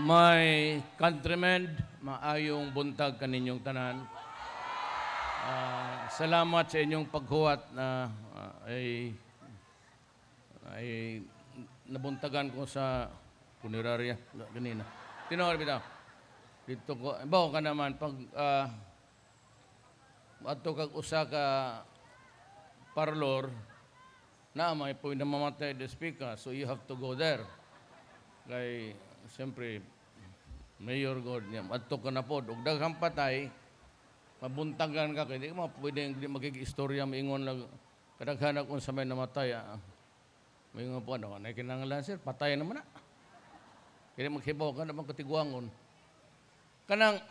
My countrymen, maayong buntag kaninyong tanan. Salamat sa inyong paghuwat na ay nabuntagan ko sa punerarya ganina. Tinawag bitaw. Dito ko, bawo ka naman pag ato kag usa ka parlor na may po namamatay the speaker, so you have to go there. Kay siyempre mayor god niya adto ka na pod ug daghang patay mabuntagan ka kay di mo pwedeng di magig-istorya moingon lang kadaghan kung sa may namatay moingon po ano na kinahanglan sir patay naman na kaya maghibaw ka naman katigwangon kanang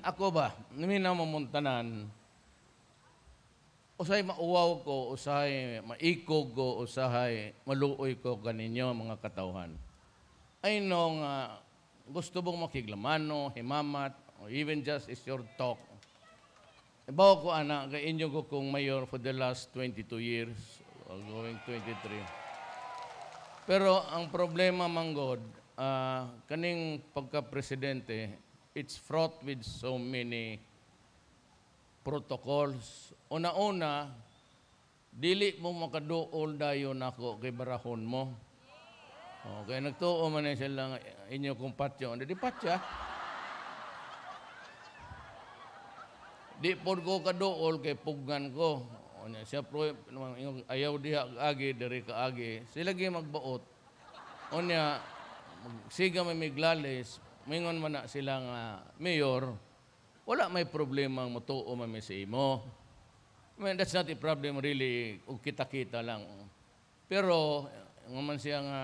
ako ba niminaw mamuntanan usahay mauwaw ko usahay maikog ko usahay maluoy ko kaninyo mga katawhan. I know gusto mong makiglamano, himamat, or even just is your talk. Ibaw ko, anak, kay inyo ko kung mayor for the last 22 years, or going 23. Pero ang problema, manggod, kaning pagka-presidente, it's fraught with so many protocols. Una-una, dili mo makaduol dayon ako kay barahon mo. Okay, nagtuo man na sila inyo kong patyo. Di patya. Di po ko kadool kay puggan ko. Siya pro, ayaw diha agi, dari ka agi. Sila gi magbaot. Onya, siga may miglalis, mingon man na sila nga mayor, wala may problema ang mutuo man sa imo. I mean, that's not a problem really, kung kita-kita lang. Pero, ngaman siya nga,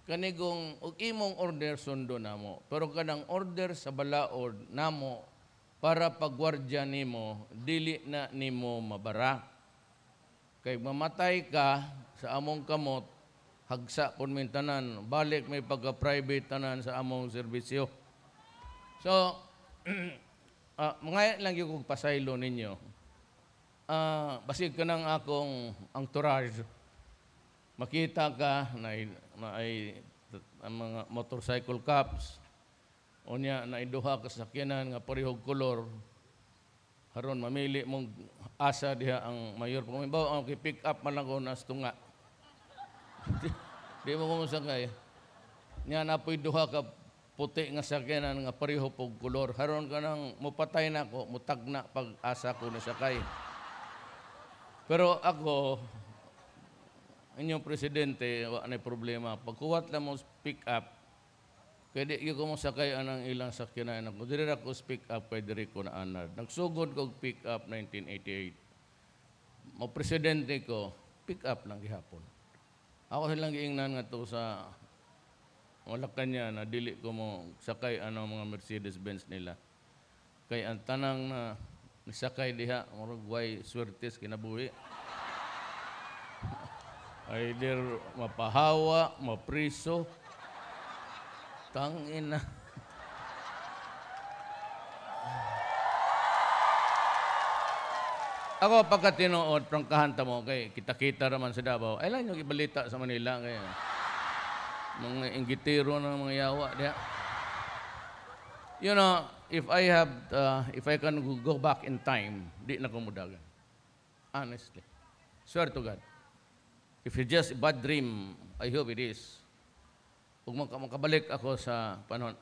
kanigong og imong order sundo namo pero kanang order sa balaod namo para pagwardya nimo dili na nimo mabara kay mamatay ka sa among kamot hagsa pud min tanan balik may pagka-private tanan sa among serbisyo so mga lang yung pasaylo ninyo basig kanang akong entourage makita ka na ang mga motorcycle cops o niya na iduha ka sakyanan nga parehog kolor haron mamili mong asa diha ang mayor pagmimbaw ang pick up man lang ko nas tunga di mo kung sakay niya na po'y duha ka puti nga sakyanan nga pareho pog kolor haron ka nang mupatay na ko mutagna pag asa ko na sakay pero ako inyong presidente, wala na problema. Pagkuwat lang mo speak up, kaya di ko mo sakay anang ilang sakyanan ako. Diri ako speak up, kaya diri ko na anad. Nagsugod ko pick up 1988. Mo presidente ko, pick up lang gihapon. Ako silang giingnan nga to sa wala kanya na dili ko mo sakay anong mga Mercedes-Benz nila. Kaya ang tanang na nisakay diha, murag way swertes kinabuhi. Either mapahawa, mapriso, tangina. Ako pagkatinood, prangkahanta mo, kay kita-kita naman sa Davao, ay lang yung ibalita sa Manila, kaya mga inggitiro ng mga yawa. Diya. You know, if I can go back in time, di na kumudagan. Honestly. Swear to God. If it's just a bad dream, I hope it is. Kung makabalik ako sa panahon,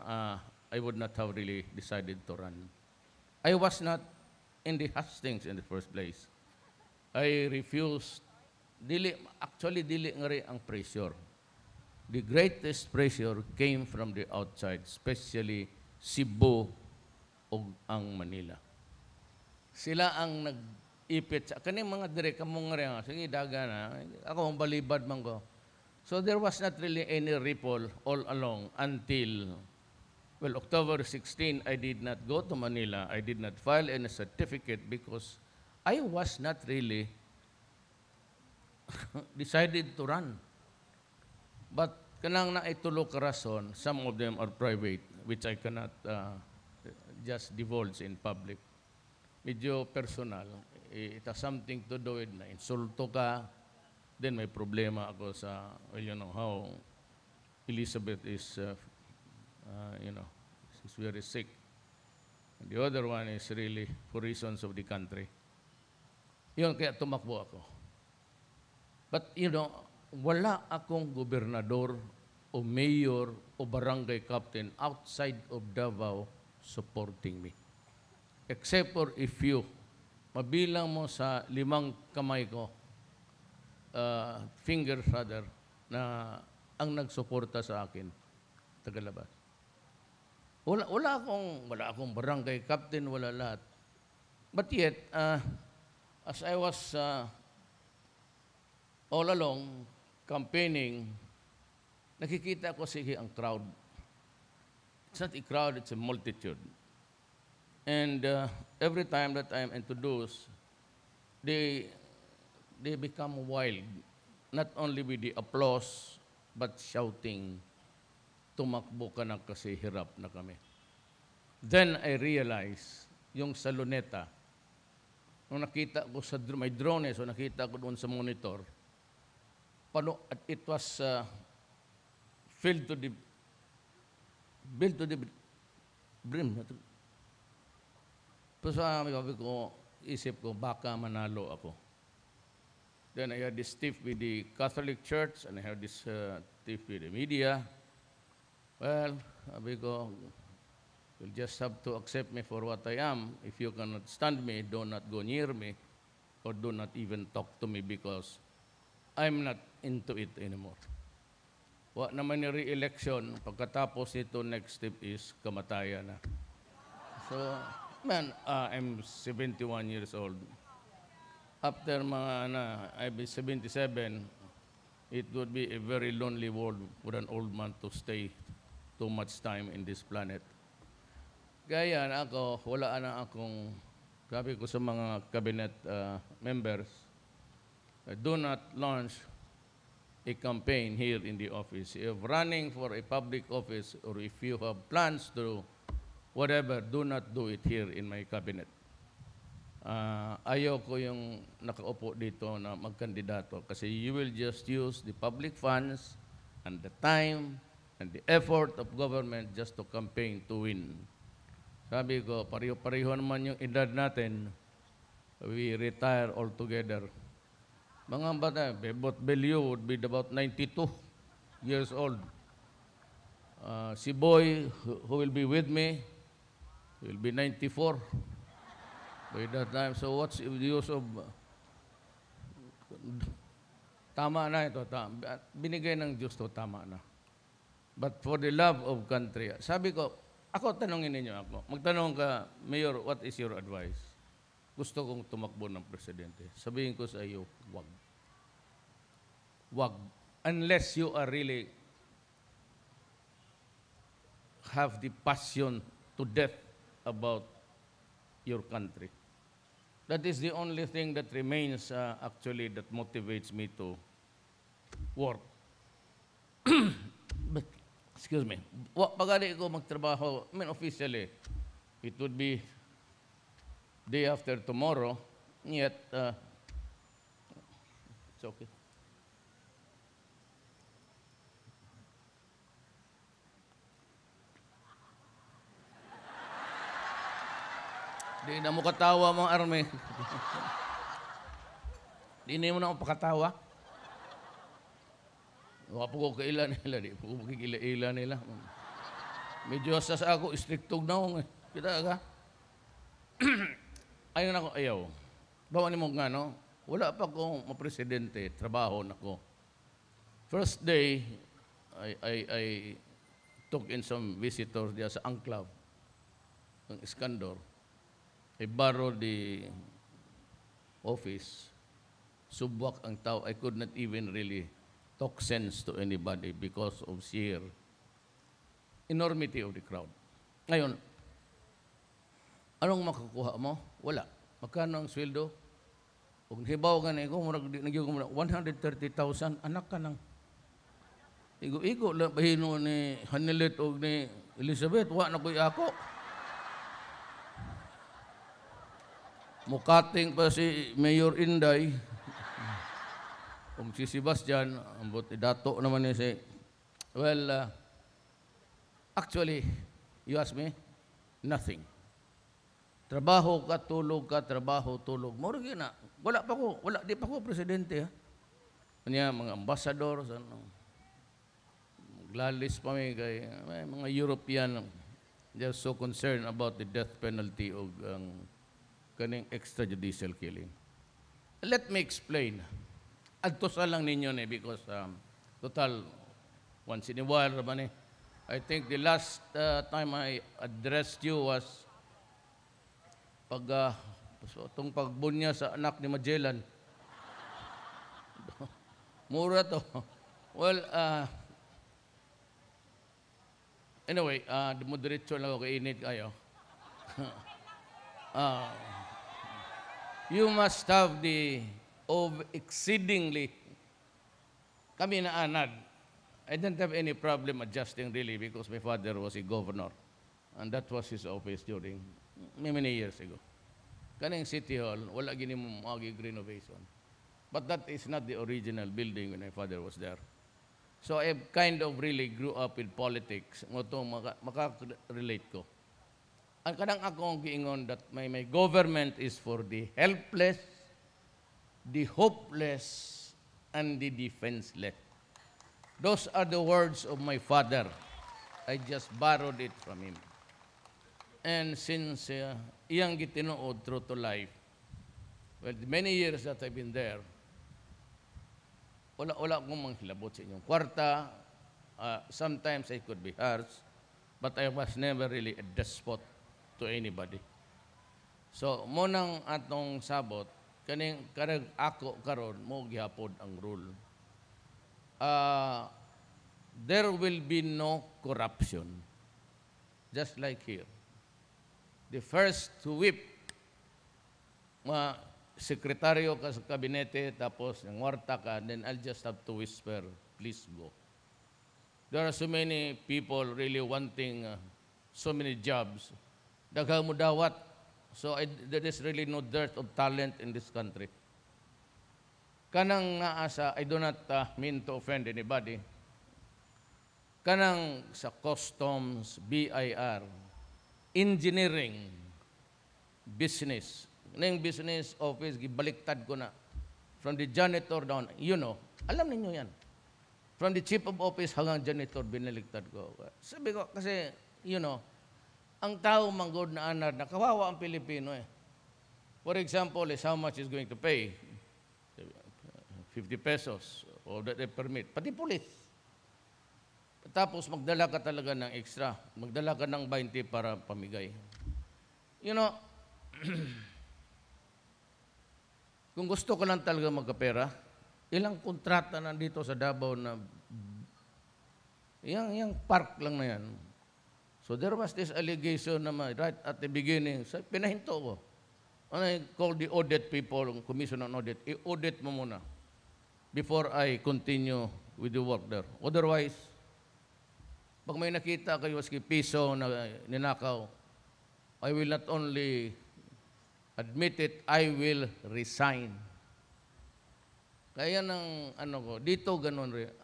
I would not have really decided to run. I was not in the hustings in the first place. I refused. Actually, dili nga rin ang pressure. The greatest pressure came from the outside, especially Cebu o ang Manila. Sila ang ipit sa kaning mga dire kamong nga sige daga na ako ang balibad man ko so there was not really any ripple all along until October 16 I did not go to Manila. I did not file any certificate because I was not really decided to run but kanang na itulo ka rason some of them are private which I cannot just divulge in public medyo personal it has something to do with na insulto ka, then may problema ako sa, well, you know, how Elizabeth is he's very sick. And the other one is really for reasons of the country. Yun, kaya tumakbo ako. But, wala akong gobernador o mayor o barangay captain outside of Davao supporting me. Except for a few. Mabilang mo sa 5 kamay ko, fingers rather, na ang nagsuporta sa akin, tagalabas. Wala akong barangay captain, wala lahat. But yet, as I was all along campaigning, nakikita ko sige ang crowd. It's not a crowd, it's a multitude. And every time that I am introduced, they become wild. Not only with the applause, but shouting, tumakbo ka na kasi hirap na kami. Then I realized, yung sa Luneta, nung nakita ko sa may drone, so nakita ko doon sa monitor, at it was built to the brim. So sabi ko, isip ko, baka manalo ako. Then I had this tiff with the Catholic Church, and I had this tiff with the media. Well, sabi ko, you'll just have to accept me for what I am. If you cannot stand me, do not go near me, or do not even talk to me because I'm not into it anymore. Wa naman yung re-election, pagkatapos nito, next step is kamatayan na. So, man, I'm 71 years old. After I'll be 77, it would be a very lonely world for an old man to stay too much time in this planet. Kaya ako, wala na akong, sabi ko sa mga cabinet members, do not launch a campaign here in the office. If running for a public office or if you have plans to whatever, do not do it here in my cabinet. Ayaw ko yung nakaupo dito na magkandidato kasi you will just use the public funds and the time and the effort of government just to campaign to win. Sabi ko, pareho naman yung edad natin, we retire all together. Mga bata, Bebot Belio would be about 92 years old. Si Boy, who will be with me, will be 94 by that time. So what's the use of... Tama na ito. Binigay ng Diyos to, tama na. But for the love of country, sabi ko, tanongin ninyo ako. Magtanong ka, Mayor, what is your advice? Gusto kong tumakbo ng presidente. Sabihin ko sa iyo, wag. Wag. Unless you are really have the passion to death about your country. That is the only thing that remains actually that motivates me to work. But, excuse me, pag-ali ko magtrabaho, officially, it would be day after tomorrow, yet, it's okay. Di na mo katawa mga arme. Di na mo na ako pakatawa. Wala po ko kaila nila. Di po ko kikila-ila nila. Medyo sa ako, istriktog na ako. Kita ka? Ayun ako, ayaw. Bawa ni mo nga, no? Wala pa akong mapresidente. Trabaho na ko. First day, I took in some visitors diya sa Enclave ng Iskandor. I borrowed the office. Subwak ang tao. I could not even really talk sense to anybody because of sheer enormity of the crowd. Ngayon, anong makukuha mo? Wala. Magkano ang sweldo? Kung hibaw ka na ikaw, nagyo ko muna, 130,000, anak ka nang. Igo-igo, bahino ni Hanilet o ni Elizabeth, wa na ko'y ako. Mukating pa si Mayor Inday. Kung si Sebastian, ambot dato naman niya si... Well, Actually, you ask me, nothing. Trabaho ka, tulog ka, trabaho, tulog. Moro na. Di pa ko presidente, ha? Kanya, mga ambassador, maglalis pa may kay mga European, they're so concerned about the death penalty o kaning extrajudicial killing. Let me explain. Adto sa lang ninyo because total, once in a while, I think the last time I addressed you was itong pagbunya sa anak ni Magellan. Mura to. Well, anyway, diretso lang ako, kainit kayo. You must have the exceedingly, kami na anad. I didn't have any problem adjusting really because my father was a governor. And that was his office during many years ago. Kaning City Hall, wala gini mo renovation. But that is not the original building when my father was there. So I kind of really grew up with politics. Ito, maka-relate ko. Ang kanang akong giingon that my government is for the helpless, the hopeless, and the defenseless. Those are the words of my father. I just borrowed it from him. And since iyang gitinuod true to life, well, many years that I've been there, wala akong manghilabot sa inyong kwarta. Sometimes I could be harsh, but I was never really a despot to anybody. So, munang atong sabot, kaning karag ako karon mo gihapon ang rule. There will be no corruption. Just like here. The first to whip, sekretaryo ka sa kabinete, tapos nangwarta ka, then I'll just have to whisper, please go. There are so many people really wanting so many jobs. Daghang mo dawat. So there is really no dearth of talent in this country. Kanang naasa, I do not mean to offend anybody. Kanang sa customs, BIR, engineering, business, ng business office, gibaliktad ko na. From the janitor down, alam ninyo yan. From the chief of office hanggang janitor, binaliktad ko. Sabi ko, kasi, ang tao manggod na anad, nakawawa ang Pilipino eh. For example, is how much is going to pay? 50 pesos or that they permit. Pati pulis. Tapos magdala ka talaga ng extra. Magdala ka ng 20 para pamigay. Kung gusto ko lang talaga magkapera, ilang kontrata nandito sa Davao na yung park lang na yan. So there was this allegation na right at the beginning, pinahinto ko. And I called the audit people, commission on audit, i-audit mo muna before I continue with the work there. Otherwise, pag may nakita kayo maski piso na ninakaw, I will not only admit it, I will resign. Kaya ng dito ganun rin.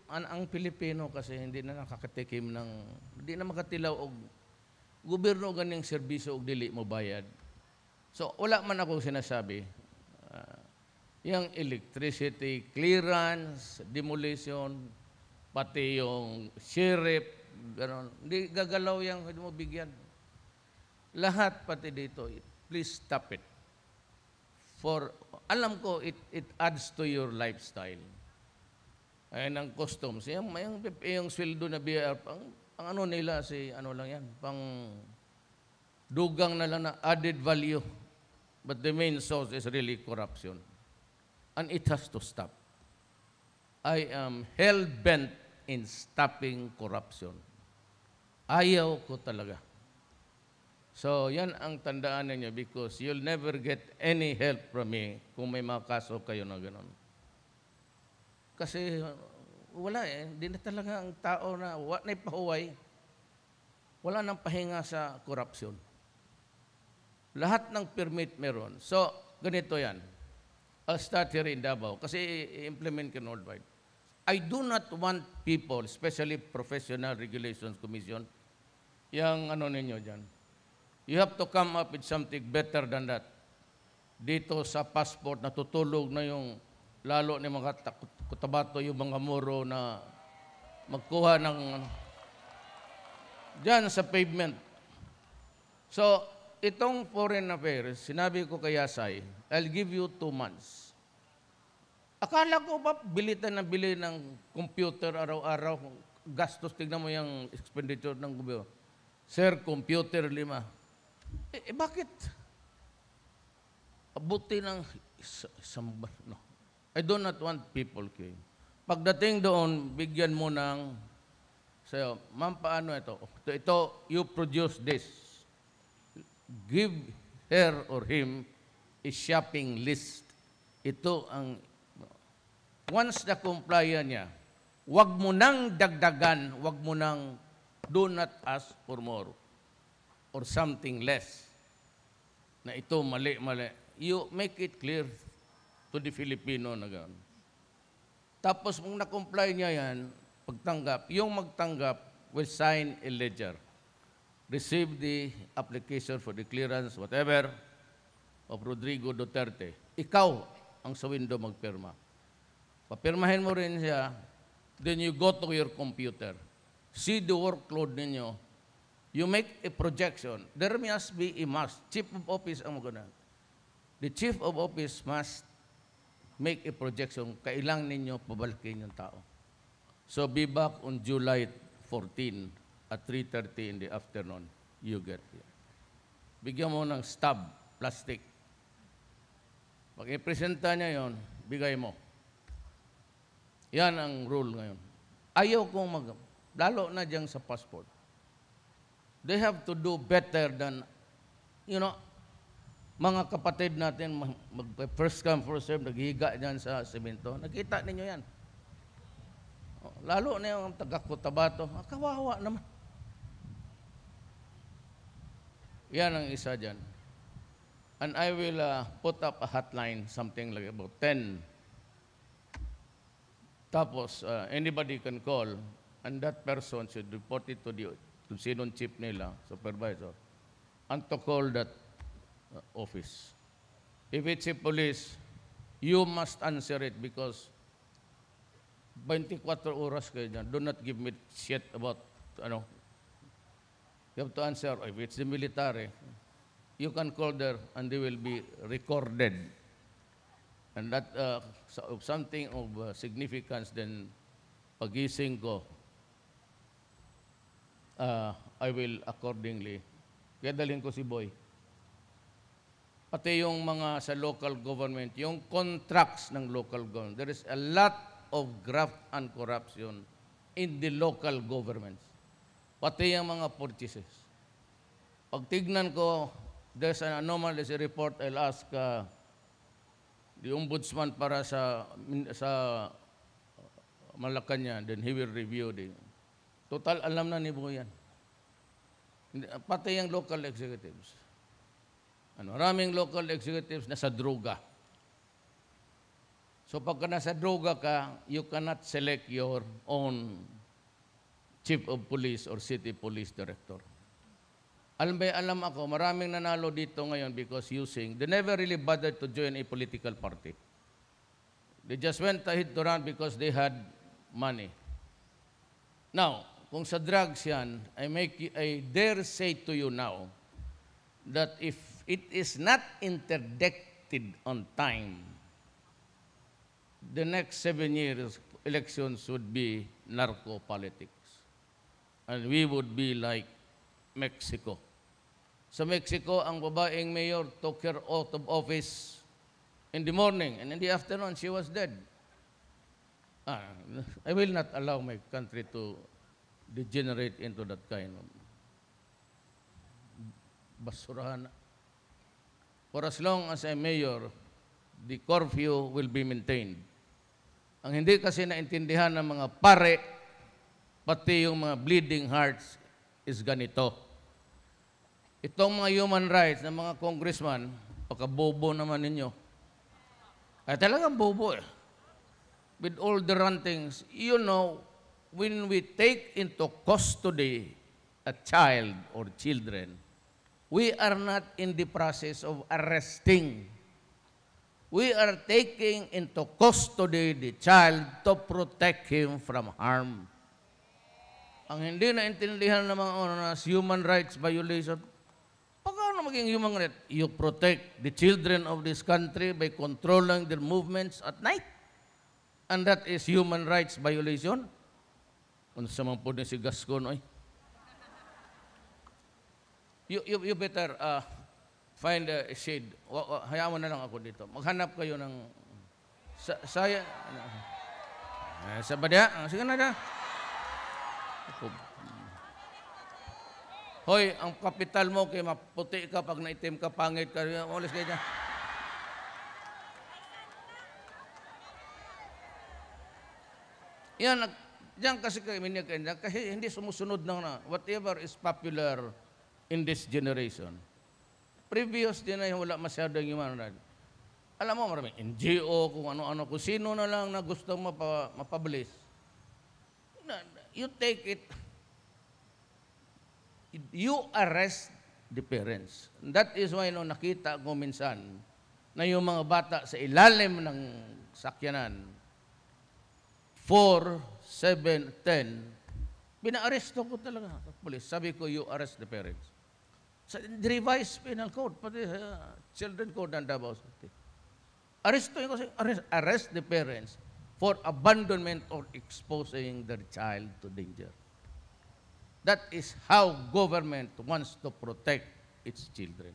Ang Pilipino kasi hindi na nakakatikim hindi na makatilaw og gobyerno ganing serbisyo og dili mo bayad. So wala man akong sinasabi. Yung electricity clearance, demolition, pati yung sheriff, ganon. Hindi gagalaw yung hindi mo bigyan. Lahat pati dito, please stop it. Alam ko, it adds to your lifestyle. Ayan ang customs. Yung sweldo na BIR, ang nila, lang yan, pang dugang na lang na added value. But the main source is really corruption. And it has to stop. I am hell-bent in stopping corruption. Ayaw ko talaga. So, yan ang tandaan ninyo because you'll never get any help from me kung may mga kaso kayo na gano'n. Kasi wala hindi na talaga ang tao na wala na ipahuway, wala nang pahinga sa korupsyon. Lahat ng permit meron. So, ganito yan. I'll start here in Davao kasi i-implement ko worldwide. I do not want people, especially Professional Regulations Commission, yung ano ninyo dyan. You have to come up with something better than that. Dito sa passport, natutulog na yung lalo ni mga kutabato, yung mga muro na magkuha ng dyan sa pavement. So, itong foreign affairs, sinabi ko kay Yasay, I'll give you 2 months. Akala ko ba bilitan na bili ng computer araw-araw, gastos, tignan mo yung expenditure ng gobyerno. Sir, computer 5. Bakit? Abuti ng isang no. I do not want people queuing. Pagdating doon, bigyan mo ng, sayo, ma'am, paano ito? Ito, you produce this. Give her or him a shopping list. Ito ang, once na compliant niya, wag mo nang dagdagan, wag mo nang do not ask for more or something less. Na ito, mali. You make it clear to the Filipino na gano'n. Tapos, kung na-comply niya yan, pagtanggap, yung magtanggap will sign a ledger. Receive the application for the clearance, whatever, of Rodrigo Duterte. Ikaw ang sa window magpirma. Papirmahin mo rin siya, then you go to your computer. See the workload ninyo. You make a projection. There must be a must. Chief of Office ang magana. The Chief of Office must make a projection. Kailang ninyo pabalikin yung tao. So be back on July 14 at 3:30 in the afternoon. You get here. Bigyan mo ng stub, plastic. Pag i-presenta niya yon, bigay mo. Yan ang rule ngayon. Ayaw kong lalo na dyan sa passport. They have to do better than, mga kapatid natin, first come, first serve, naghihiga dyan sa semento. Nakita ninyo yan. Lalo na yung taga-Cotabato, kawawa naman. Yan ang isa dyan. And I will put up a hotline, something like about 10. Tapos, anybody can call, and that person should report it to sinong chief nila, supervisor, and to call that office. If it's a police, you must answer it because 24 oras kayo dyan. Do not give me shit about, you have to answer. If it's the military, you can call there and they will be recorded. And that, something of significance, then pagising ko, I will accordingly. Kaya dalhin ko si Boy. Pati yung mga sa local government, yung contracts ng local government, there is a lot of graft and corruption in the local governments. Pati yung mga purchases. Pag tignan ko, there's an anomalous report, I'll ask the ombudsman para sa Malacanang, then he will review the total, alam na ni Boyan. Pati yung local executives. Maraming local executives nasa droga. So pagka nasa droga ka, you cannot select your own chief of police or city police director. Alam ako, maraming nanalo dito ngayon because they never really bothered to join a political party. They just went ahead to run because they had money. Now, kung sa drugs yan, I dare say to you now that if it is not interdicted on time, the next 7 years, elections would be narco-politics. And we would be like Mexico. Sa Mexico, ang babaeng mayor took her out of office in the morning, and in the afternoon, she was dead. I will not allow my country to degenerate into that kind of basurahan. For as long as I'm mayor, the curfew will be maintained. Ang hindi kasi naintindihan ng mga pare, pati yung mga bleeding hearts, is ganito. Itong mga human rights ng mga congressman, pagkabobo naman ninyo. Ay talagang bobo eh. with all the rantings, you know, when we take into custody a child or children, we are not in the process of arresting. We are taking into custody the child to protect him from harm. Ang hindi naintindihan ng mga oras, human rights violation, paano maging human right? You protect the children of this country by controlling their movements at night. And that is human rights violation. Kung sa mga po si Gascon, oy. You better find a shade. Hayaan mo na lang ako dito. Maghanap kayo ng saya. Sa badya. Sige na da. Hoy, ang kapital mo kay maputi ka pag naitim ka, pangit ka. Ulis kayo dyan. Yan, diyan kasi kami kasi hindi sumusunod ng whatever is popular in this generation. Previous din ay wala masyadong human rights. Alam mo, maraming NGO, kung ano-ano, kung sino na lang na gustong mapabilis. You take it, you arrest the parents. That is why nakita ko minsan na yung mga bata sa ilalim ng sakyanan, 4, 7, 10, pinaaresto ko talaga. Police. Sabi ko, you arrest the parents. Sa revised penal code, pati children code ng Davao City. Arrest the parents for abandonment or exposing their child to danger. That is how government wants to protect its children.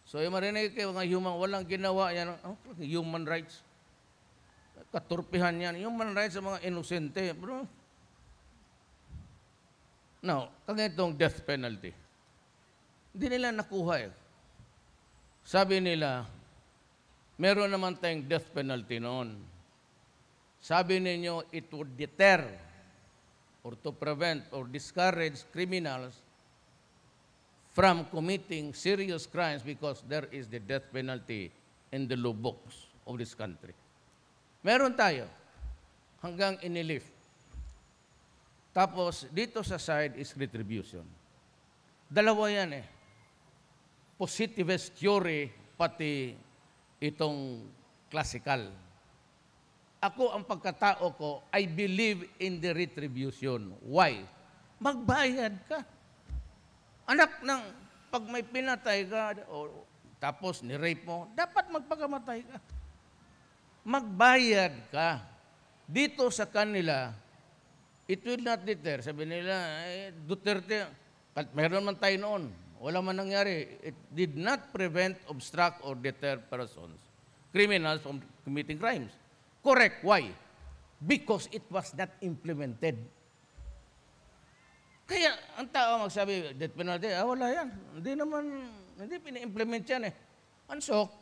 So, yung marinig kayo, mga walang ginawa yan, human rights. Katurpihan yan. Human rights sa mga inosente. Bro. Now, kagitong death penalty. Hindi nila nakuha eh. Sabi nila, meron naman tayong death penalty noon. Sabi ninyo, it would deter or to prevent or discourage criminals from committing serious crimes because there is the death penalty in the law books of this country. Meron tayo hanggang inilift. Tapos, dito sa side is retribution. Dalawa yan eh. Positivist theory, pati itong classical. Ako, ang pagkatao ko, I believe in the retribution. Why? Magbayad ka. Anak ng, pag may pinatay ka, o, tapos ni-rape mo, dapat magpakamatay ka. Magbayad ka. Dito sa kanila, it will not deter. Sabi nila, Duterte, meron man tayo noon. Wala man nangyari. It did not prevent, obstruct, or deter persons, criminals from committing crimes. Correct. Why? Because it was not implemented. Kaya, ang tao magsabi, death penalty, wala yan. Hindi pina-implement yan eh. And so,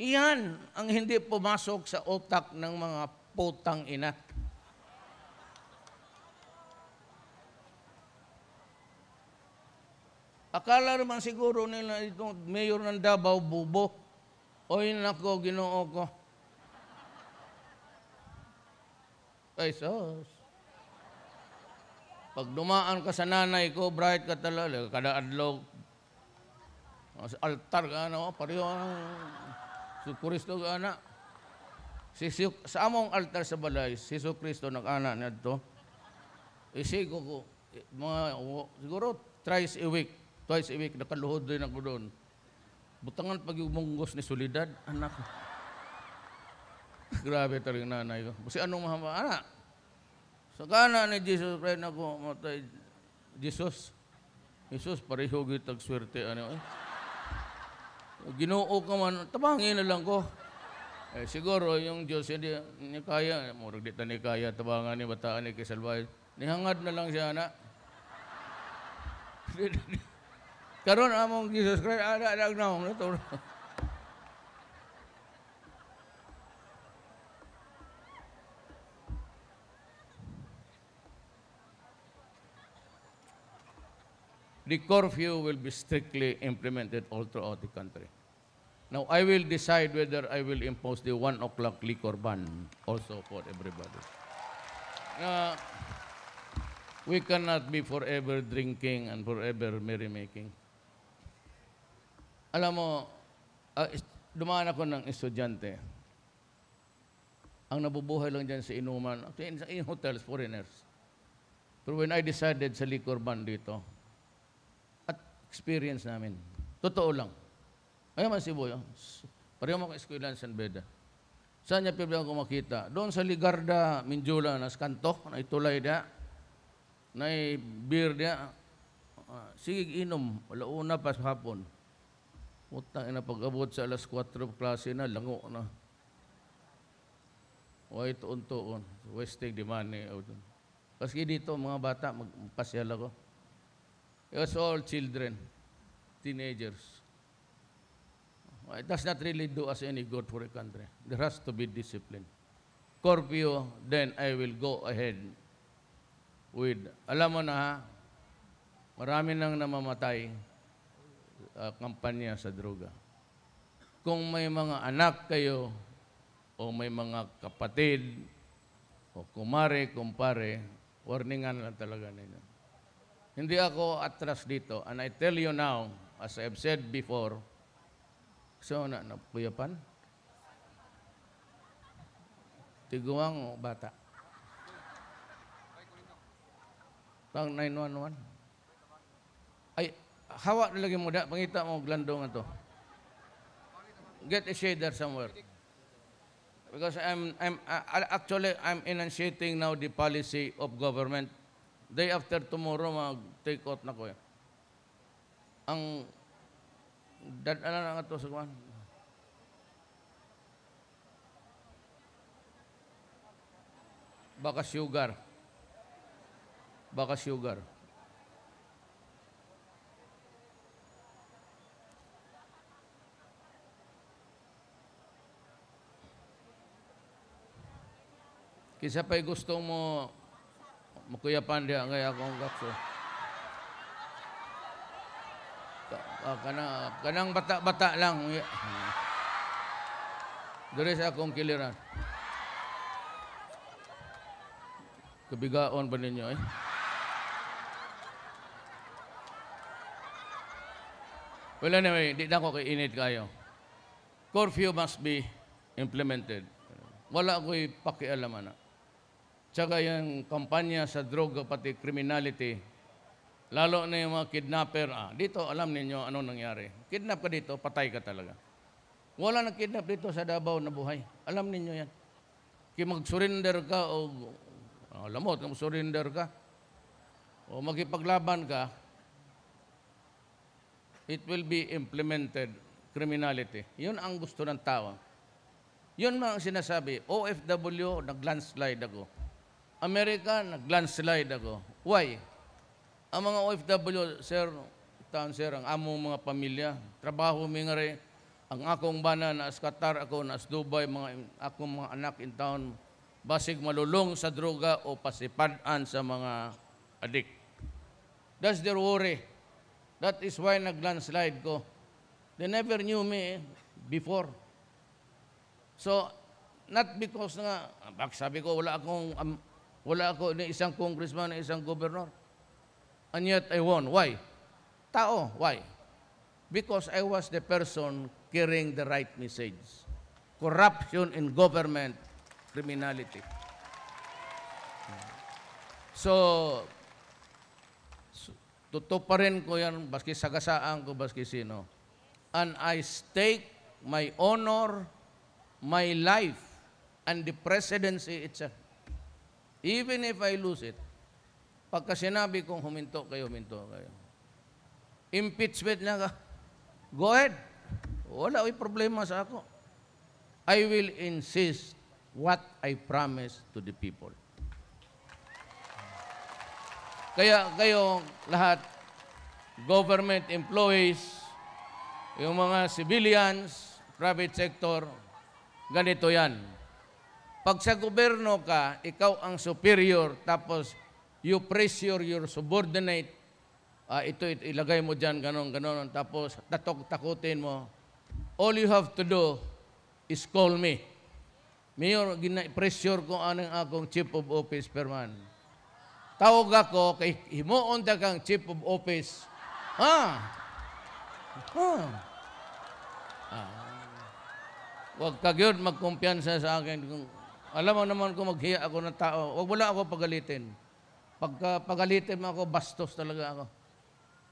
iyan ang hindi pumasok sa utak ng mga putang ina. Akala naman siguro nila itong mayor ng Davao, bubo. Oy, nako, Ginoo ko. Ay, sos. Pag dumaan ka sa nanay ko, bright ka talaga, kada adlaw. Sa altar ka, pareho ang Kristo ka, ana. Sa among altar sa balay, si Kristo nag-ana na ito. Isigo ko, siguro, twice a week, nakaluhod din ako doon. Butangan pag yung munggos ni Solidad, anak. Grabe talaga nanay ko. Kasi anong mahama, anak? Sa kana ni Jesus, pray na ko, matay, Jesus, pareho gitag swerte, ano eh. Ginoo ka man, tabangin na lang ko. Siguro, yung Diyos, hindi kaya, murag dito ni kaya, tabangan ni bataan ni Kisalbay. Nihangad na lang siya, anak. Karon among Jesus Christ, anak naong ito. The curfew will be strictly implemented all throughout the country. Now, I will decide whether I will impose the 1 o'clock liquor ban also for everybody. We cannot be forever drinking and forever merrymaking. Alam mo, dumaan ako ng estudyante. Ang nabubuhay lang dyan sa inuman, in hotels, foreigners. Pero when I decided sa liquor ban dito, at experience namin, totoo lang. Ayaw man si Boy, pareho mo ka-eskwela sa San Beda. Saan niya piblang ko makita? Doon sa Ligarda, Minjula, nas kanto, na itulay dia, na beer dia. Sige, inom, alauna pa sa hapon. Utang ina pag-abot sa alas 4 klase na, lango na. Huwag tuon-tuon, wasting the money. Kasi dito, mga bata, magpasyal ako. It was all children, teenagers. It does not really do us any good for a country. There has to be discipline. Curfew, then I will go ahead with, alam mo na, marami nang namamatay kampanya sa droga. Kung may mga anak kayo, o may mga kapatid, o kumare, kumpare, warningan lang talaga ninyo. Hindi ako atras dito, and I tell you now, as I've said before, so napuyapan? Tiguang o bata? Tang 911? Ay, hawa nilagay mo da, pangita mo glandong to. Get a shader somewhere. Because actually I'm enunciating now the policy of government. Day after tomorrow mag-take out na ko. Ang ano na nga ito sa kuwan? Baka sugar. Baka sugar. Kisa pa'y gusto mo makuyapan diya kaya akong gakso. Kanang bata-bata lang. Dari sa akong kiliran. Kabigaon ba ninyo eh? Well anyway, di na ko kainit kayo. Curfew must be implemented. Wala ako'y pakialaman na. Tsaka yung kampanya sa droga pati criminality, lalo na yung mga kidnapper, dito alam ninyo ano nangyari. Kidnap ka dito, patay ka talaga. Wala nang kidnap dito sa Davao na buhay. Alam ninyo yan. Kaya mag-surrender ka o lamot, mag-surrender ka o magipaglaban ka, it will be implemented criminality. Yun ang gusto ng tao. Yun ang sinasabi, OFW, nag-landslide ako. America, nag-landslide ako. Why? Ang mga OFW, sir, ang among mga pamilya, trabaho mi nga rin, ang akong bana na as Qatar ako, na as Dubai, akong mga anak in town, basig malulong sa droga o pasipadan sa mga adik. That's their worry. That is why nag-landslide ko. They never knew me before. So, not because nga, sabi ko, wala ako ni isang congressman, ni isang governor. And yet I won. Why? Tao. Why? Because I was the person carrying the right message. Corruption in government, criminality. So tutuparin ko yan, baski sagasaan ko, baski sino. And I stake my honor, my life, and the presidency itself. Even if I lose it, pagka sinabi kong huminto kayo. Impeachment na ka, go ahead. Wala ay problema sa ako. I will insist what I promise to the people. Kaya kayo lahat, government employees, yung mga civilians, private sector, ganito yan. Pag sa gobyerno ka, ikaw ang superior, tapos you pressure your subordinate, ito ilagay mo dyan, ganon, tapos takutin mo. all you have to do is call me. Mayor, pressure ko anang akong chief of office perman. Tawag ako kay himuon ta kang chief of office. Huwag ka yun magkumpiyansa sa akin. Alam mo naman kung maghiya ako ng tao, huwag wala ako pagalitin. Pagka pagalitin mo ako, bastos talaga ako.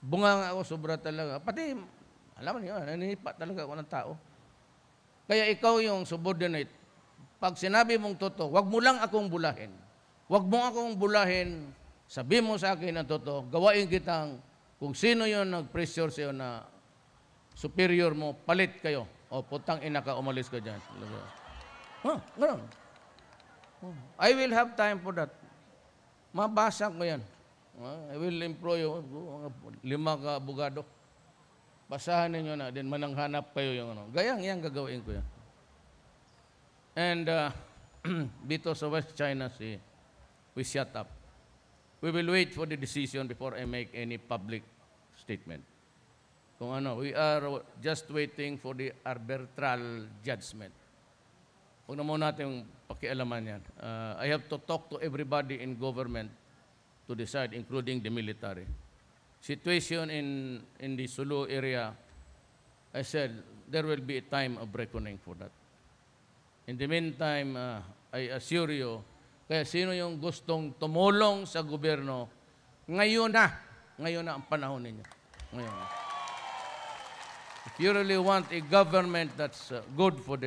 Bunga nga ako, sobra talaga. Pati, alam mo niyo, naninipa talaga ako ng tao. Kaya ikaw yung subordinate, pag sinabi mong totoo, huwag mo lang akong bulahin. Huwag mo akong bulahin, sabi mo sa akin ang totoo, gawain kitang kung sino yon nag-pressure sa'yo na superior mo, palit kayo. O, putang ina ka, umalis ka dyan. Ganun. I will have time for that. Mabasa ko yan. I will employ you, 5 ka abogado. Basahan ninyo na, din mananghanap kayo yung ano. Gayang yan, gagawin ko yan. And dito sa West China Sea, we shut up. We will wait for the decision before I make any public statement. Kung ano, we are just waiting for the arbitral judgment. Huwag na muna natin pakialaman yan. I have to talk to everybody in government to decide, including the military. Situation in the Sulu area, I said, there will be a time of reckoning for that. In the meantime, I assure you, kaya sino yung gustong tumulong sa gobyerno, ngayon na ang panahon ninyo. Ngayon na. If you really want a government that's good for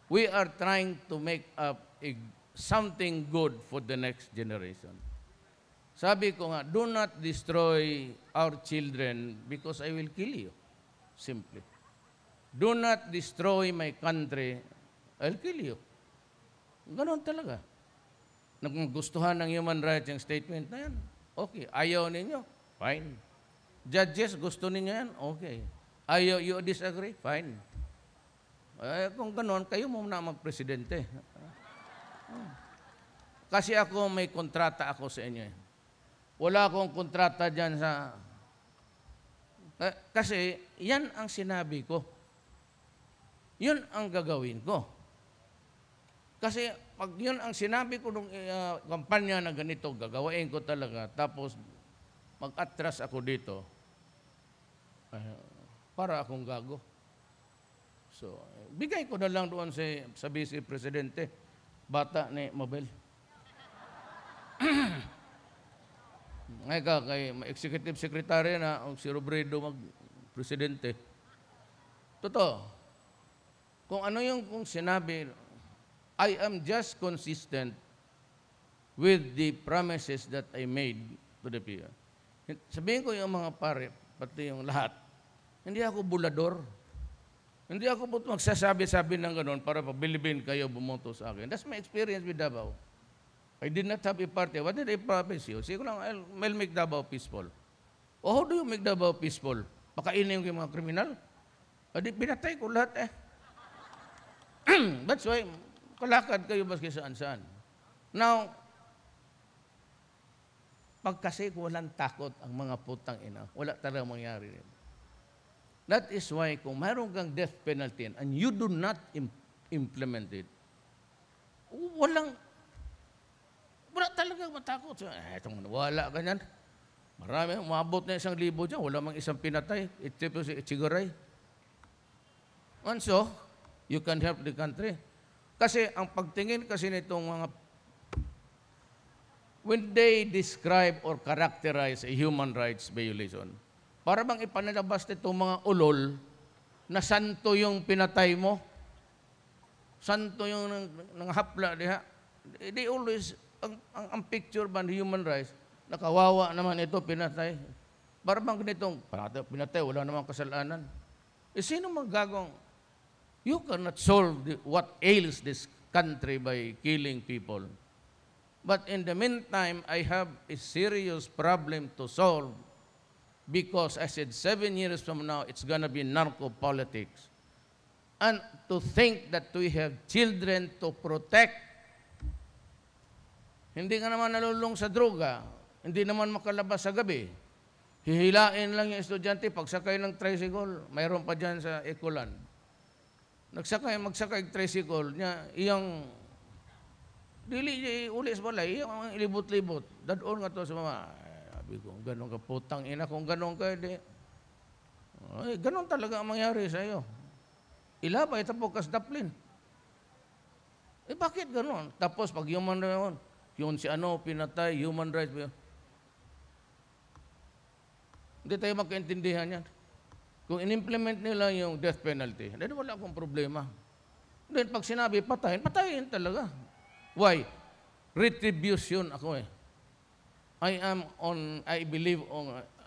we are trying to make up something good for the next generation. Sabi ko nga, do not destroy our children because I will kill you. Simply. Do not destroy my country, I'll kill you. Ganon talaga. Nagustuhan ng human rights yung statement na yan. Okay. Ayaw ninyo? Fine. Judges, gusto ninyo yan? Okay. Ayaw, you disagree? Fine. Kung ganon, kayo muna magpresidente. Kasi ako may kontrata ako sa inyo. Wala akong kontrata dyan sa... Kasi yan ang sinabi ko. Yun ang gagawin ko. Kasi pag yun ang sinabi ko nung kampanya na ganito, gagawain ko talaga. Tapos mag-atras ako dito. Para akong gago. So, bigay ko na lang doon sa Vice Presidente, bata ni Mabel. Ngayon ka, kay Executive Secretary na, si Robredo mag-presidente. Totoo. Kung ano yung kung sinabi, I am just consistent with the promises that I made to the people. Sabihin ko yung mga pare, pati yung lahat, hindi ako bulador. Hindi ako magsasabi-sabi ng gano'n para pabilibin kayo bumoto sa akin. That's my experience with Davao. I did not have a party. What did I promise you? Sige lang, I'll make Davao peaceful. Oh, how do you make Davao peaceful? Pakainin yung mga kriminal? Adi, pinatay ko lahat eh. That's why, kalakad kayo maski saan-saan. Now, pag kasi walang takot ang mga putang ina, wala talagang mangyari rin. That is why kung mayroon kang death penalty and you do not implement it, wala talaga matakot. Itong wala ganyan. Marami, umabot na 1,000 dyan, wala mang isang pinatay. Ito si Ichiguray. And so, you can help the country. Kasi ang pagtingin kasi nitong mga, when they describe or characterize a human rights violation, para bang ipanalabas nitong mga ulol na santo yung pinatay mo, santo yung nanghapla diha. They always, ang picture ba ng human rights, nakawawa naman ito, pinatay. Para bang ganitong, pinatay, wala namang kasalanan. Sino magagawang, you cannot solve what ails this country by killing people. But in the meantime, I have a serious problem to solve because I said 7 years from now, it's gonna be narco-politics. And to think that we have children to protect, hindi ka naman nalulong sa droga, hindi naman makalabas sa gabi. Hihilain lang yung estudyante, pagsakay ng tricycle, mayroon pa dyan sa Ecoland. magsakay tricycle niya, iyang dili niya uli sa balay, iyang ilibot-libot. Dadon nga to sa mga, sabi ko, ganun ka putang ina, kung ganun ka, di. Ay, ganun talaga ang mangyari sa iyo. Ilabay, tapos kas daplin. Bakit ganun? Tapos pag human rights, yun si ano, pinatay, human rights. Hindi tayo magkaintindihan yan. Kung in-implement nila yung death penalty, then wala akong problema. Then pag sinabi patayin, patayin talaga. Why? Retribution ako eh. I believe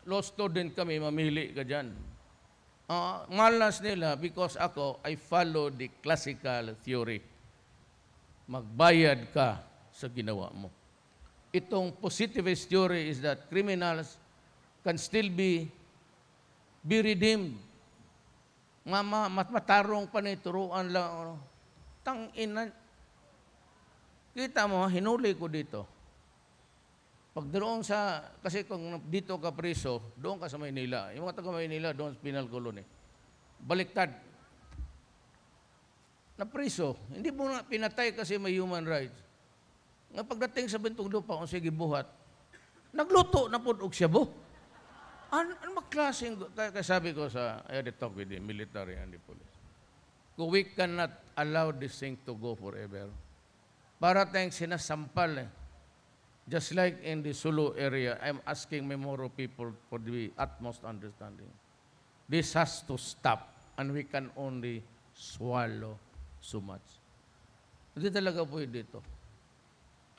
law student kami, mamili ka dyan. Malas nila because ako, I follow the classical theory. Magbayad ka sa ginawa mo. Itong positivist theory is that criminals can still be redeemed. Matarong pa ni turuan lang. Tang-ina. Kita mo, hinuli ko dito. Pag doon kasi kung dito ka preso, doon ka sa Maynila. Yung mga taga Maynila, doon sa penal colony. Baliktad. Na preso. Hindi mo na pinatay kasi may human rights. Nga pagdating sa bintong lupa, kung sige buhat, nagluto na po og shabu. Ano magklaseng, kaya sabi ko I had a talk with the military and the police. We cannot allow this thing to go forever. Para tayong sinasampal eh. Just like in the Sulu area, I'm asking Memoro people for the utmost understanding. This has to stop and we can only swallow so much. Hindi talaga pwede dito.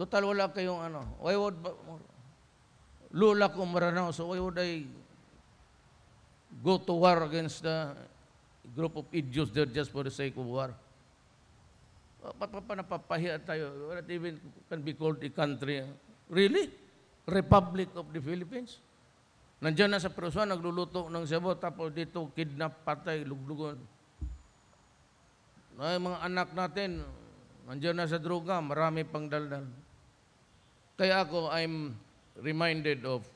Total wala kayong ano. Why would lula ko maranaw, so why would I go to war against the group of idiots there just for the sake of war? Napapahiya tayo. What even can be called a country? Really? Republic of the Philippines? Nandiyan na sa Perusuan, nagluluto ng sabo, tapos dito kidnap, patay, luglugon. Ay, mga anak natin, nandiyan na sa droga, marami pang daldal. Kaya ako, I'm reminded of,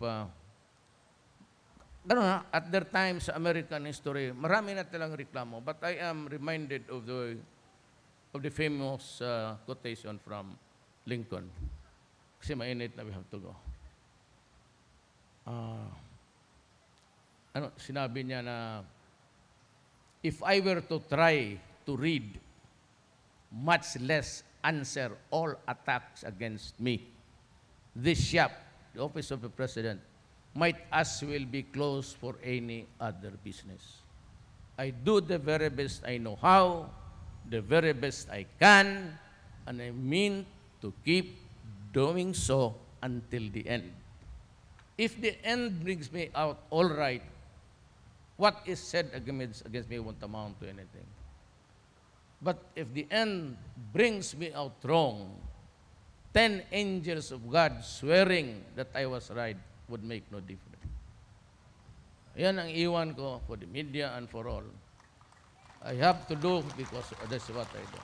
at their time sa American history, marami na talang reklamo, but I am reminded of the famous quotation from Lincoln. Kasi mainit na we have to go. Sinabi niya na, if I were to try to read, much less answer all attacks against me, this shop, the office of the president, might as well be closed for any other business. I do the very best I know how, the very best I can, and I mean to keep doing so until the end. If the end brings me out all right, what is said against me won't amount to anything. But if the end brings me out wrong, 10 angels of God swearing that I was right would make no difference. Yan ang iwan ko for the media and for all. I have to do because that's what I do.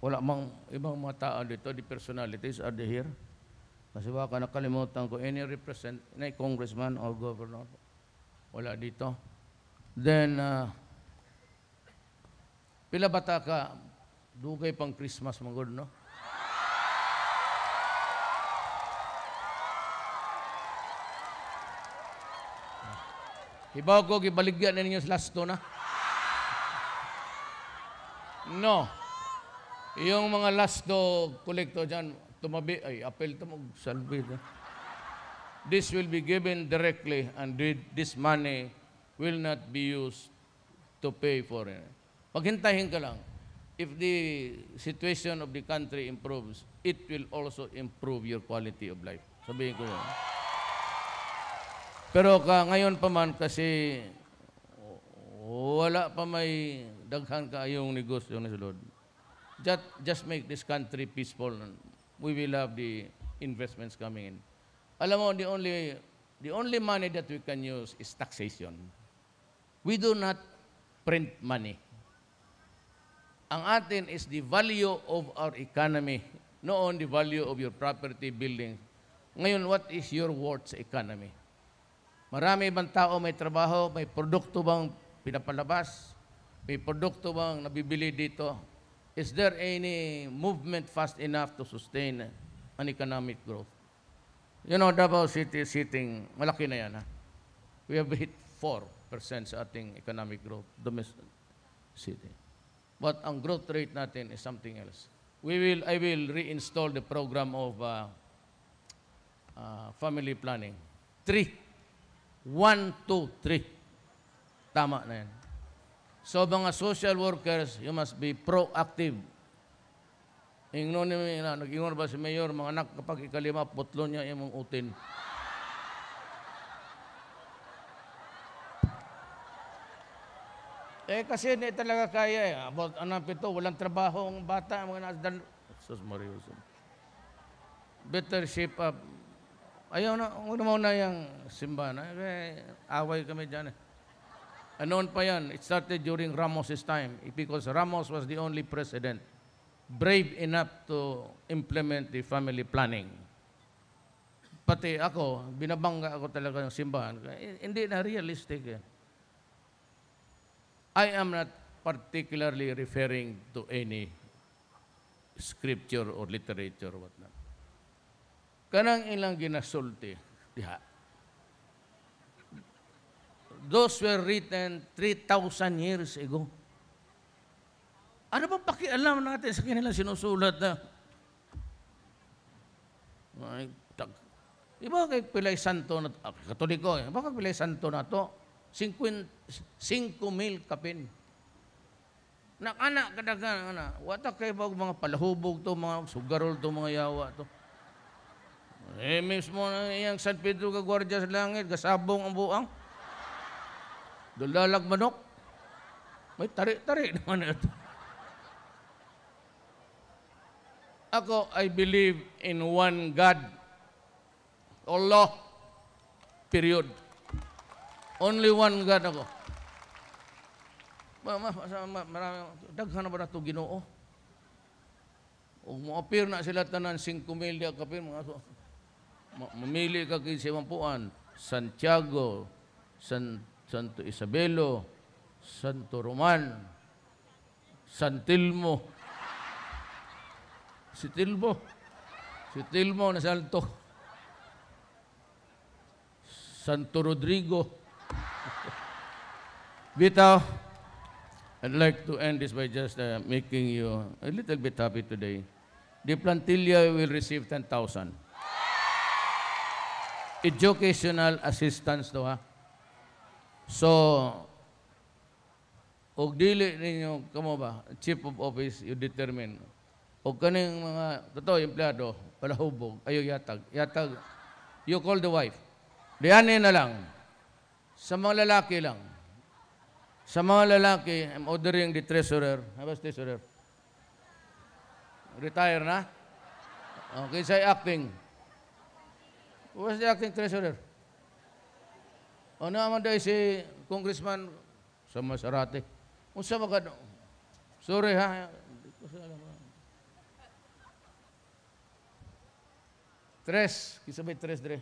Wala mang ibang mga tao dito, the personalities are they here? Kasi baka nakalimutan ko, any congressman or governor, wala dito. Then, pila bata ka, dugay pang Christmas, manggod, no? Hibaw ko, gibaligyan na ninyo sa lasto na. No. Yung mga lasto kolekto dyan, tumabi, ay, apel to mag-salve. This will be given directly and this money will not be used to pay for it. Paghintahin ka lang. If the situation of the country improves, it will also improve your quality of life. Sabihin ko yun. Pero ngayon pa man kasi wala pa may daghan kaayong negosyo na sulod. Just make this country peaceful and we will have the investments coming in. Alam mo, the only money that we can use is taxation. We do not print money. Ang atin is the value of our economy, not only the value of your property, building. Ngayon, what is your worth sa economy? Marami bang tao may trabaho? May produkto bang pinapalabas? May produkto bang nabibili dito? Is there any movement fast enough to sustain an economic growth? You know, Davao City is hitting, malaki na yan, ha? We have hit 4% sa ating economic growth, domestic city. But ang growth rate natin is something else. I will reinstall the program of family planning. 3. 1, 2, 3. Tama na yan. So, mga social workers, you must be proactive. Nag-ingon ba si Mayor, mga anak, kapag ikalima, putlo niya yung mong utin. Kasi hindi talaga kaya eh. About pito, walang trabaho ang bata, mga nasdan. Sus Mariuso. Better shape up. Ayaw na, una yung simbahan. Away kami dyan eh. Noon pa yan, it started during Ramos's time because Ramos was the only president brave enough to implement the family planning. Pati ako, binabangga ako talaga ng simbahan. Hindi na realistic yan. I am not particularly referring to any scripture or literature or whatnot. Kanang ilang ginasulti, diha. Those were written 3,000 years ago. Ano bang pakialam natin sa kanilang sinusulat na? Iba kay Pilay Santo na, Katoliko, iba kay Pilay Santo na to, 5,000 kapin. Nak-anak kadagan, wata kay mga palahubog to, mga sugarol to, mga yawa to. Mismo na iyang San Pedro ka gwardiya sa langit, kasabong ang buang. Dulalag manok. May tarik-tarik naman ito. Ako, I believe in one God. Allah. Period. Only one God ako. Daghan na ba na ito Ginoo? O mo-appear na sila tanan 5,000 kapin. Mamili ka kay Simampuan, Santiago, Santo Isabelo, Santo Roman, Santilmo, si Tilmo na Santo, Santo Rodrigo. Bitaw, I'd like to end this by just making you a little bit happy today. The plantilla will receive 10,000. Educational assistance to ha. So, og dili ninyo, kamo ba, Chief of Office, you determine. O kaning mga, totoo, empleyado, palahubog, ayaw yatag. You call the wife. Diyanin na lang. Sa mga lalaki lang. Sa mga lalaki, I'm ordering the treasurer. Habas treasurer? Retire na? Okay, say acting. Who's the acting treasurer? O naman dahil si Congressman sa Masarate. Unsa magad? Sorry ha. Tres. Kisabay tres dre.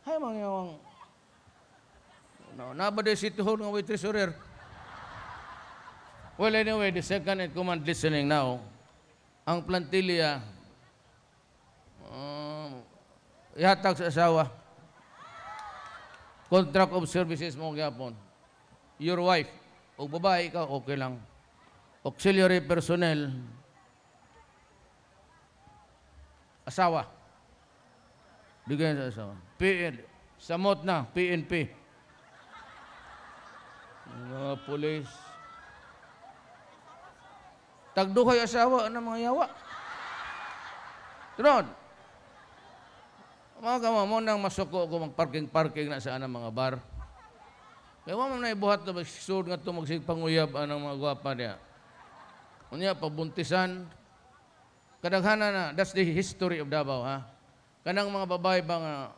Hay mga yung... No, naba dahil City Hall ng way treasurer. Well, anyway, the second in command listening now. Ang plantilla, ihatag sa asawa. Contract of services mo gyapon. Your wife, o babae ka, okay lang. Auxiliary personnel, asawa. Bigyan sa asawa. Samot na, PNP. Mga police. Tagduhay asawa ng mga yawa. Tunod. Mga kama mo nang masuko ko mag-parking-parking na sa anang mga bar. Kaya mo na ibuhat na magsisud nga ito magsipanguyab anang mga gwapa niya. Unya, pabuntisan. Kadaghanan na, that's the history of Davao, ha? Kanang mga babae bang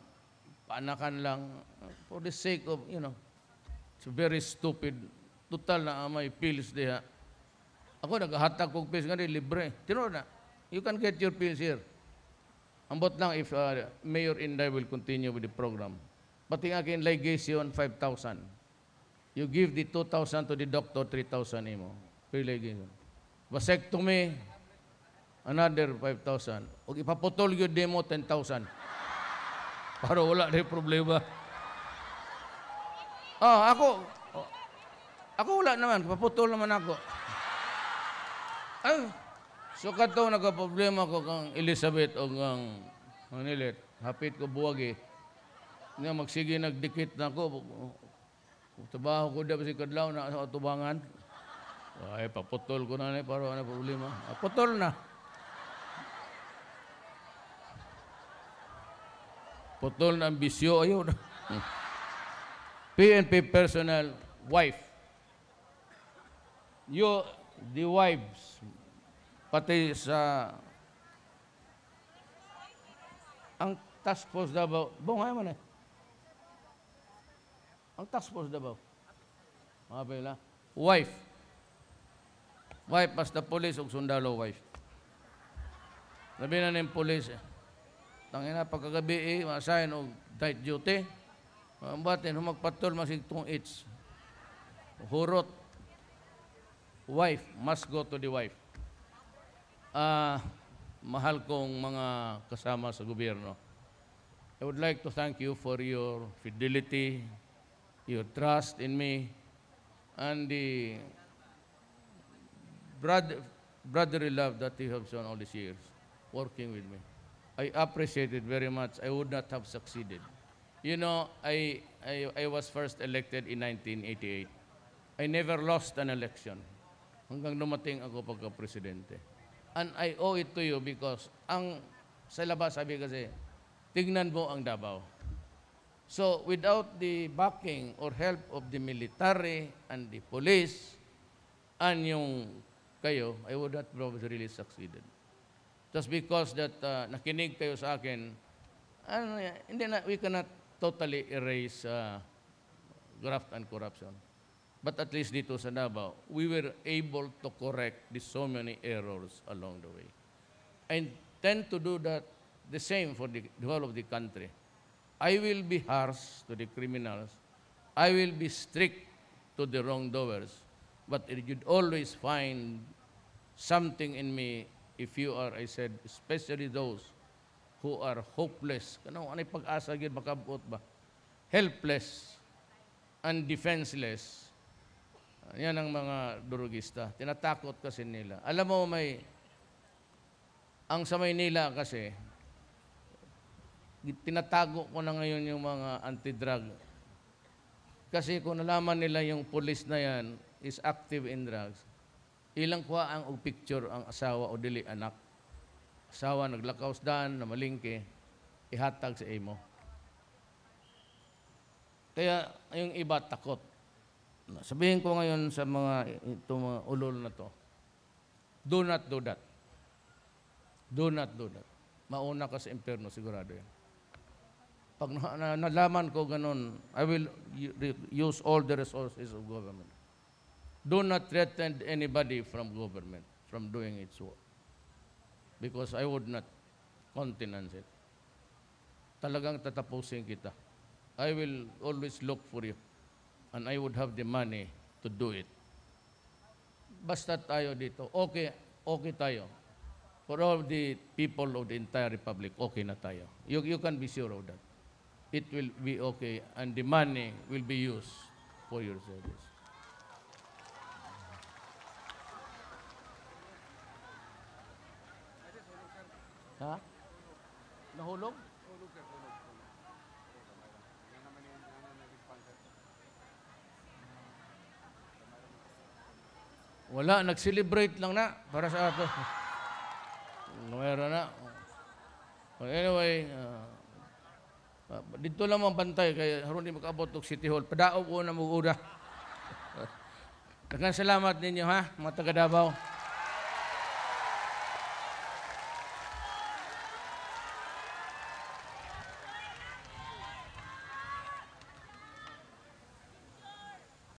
paanakan lang for the sake of, you know, it's very stupid. Total na may pills diha. Ako naghahatag kong pills nga libre. Tino na, you can get your pills here. Ang Ambot lang if Mayor Inday will continue with the program. Pati nga akin ligation, 5,000. You give the 2,000 to the doctor, 3,000 imo. Per ligation. Vasectomy, another 5,000. O ipaputol yun demo, 10,000. Para wala na yung problema. Ako wala naman. Paputol naman ako. Ay, so kato nagka-problema ko kang Elizabeth o kang Manilit. Hapit ko buwag eh. Nga magsige nagdikit na ako. Trabaho ko dapat si Kadlaw na sa tubangan. Ay, paputol ko na para ano problema. Putol na. Putol na ang bisyo. Ayun. PNP personnel, wife. You, the wives, pati sa ang task force Davao, bungay mo na. Ang task force Davao. Mga pala. Wife. Wife, basta police o sundalo wife. Sabi na ng police, tangina pagkagabi ma-assign o night duty. Batin, humagpatol masig 2 Hurot. Wife, must go to the wife. Mahal kong mga kasama sa gobyerno. I would like to thank you for your fidelity, your trust in me, and the brotherly love that you have shown all these years working with me. I appreciate it very much. I would not have succeeded. You know, I was first elected in 1988. I never lost an election hanggang dumating ako pagka-presidente. And I owe it to you because sa labas sabi kasi, tignan mo ang Davao. So without the backing or help of the military and the police and yung kayo, I would not probably really succeeded. Just because that nakinig kayo sa akin, we cannot totally erase graft and corruption. But at least dito sa Davao, we were able to correct so many errors along the way. I intend to do that the same for the whole of the country. I will be harsh to the criminals. I will be strict to the wrongdoers. But you'd always find something in me if you are, I said, especially those who are hopeless. Ano pag-asa yun, makabot ba? Helpless and defenseless. Yan ang mga durugista. Tinatakot kasi nila. Alam mo, ang sa Maynila kasi, tinatago ko na ngayon yung mga anti-drug. Kasi kung nalaman nila yung police na yan is active in drugs, ilang kuha ang picture ang asawa o dili anak. Asawa naglakaw sa daan na malingke, ihatag sa imo. Kaya yung iba takot. Sabihin ko ngayon sa mga ulol na to, do not do that. Do not do that. Mauna ka sa impyerno, sigurado yan. Pag nalaman ko ganun, I will use all the resources of government. Do not threaten anybody from government from doing its work. Because I would not countenance it. Talagang tatapusin kita. I will always look for you. And I would have the money to do it. Basta tayo dito, okay tayo. For all the people of the entire republic, okay na tayo. You can be sure of that. It will be okay, and the money will be used for your service. Ha? Nahulog? Wala, nag-celebrate lang na para sa ato. Meron na. Anyway, dito lang ang bantay kaya haron di makaabot og City Hall. Padaog ko na mo una. Daghang salamat ninyo ha, mga taga Davao.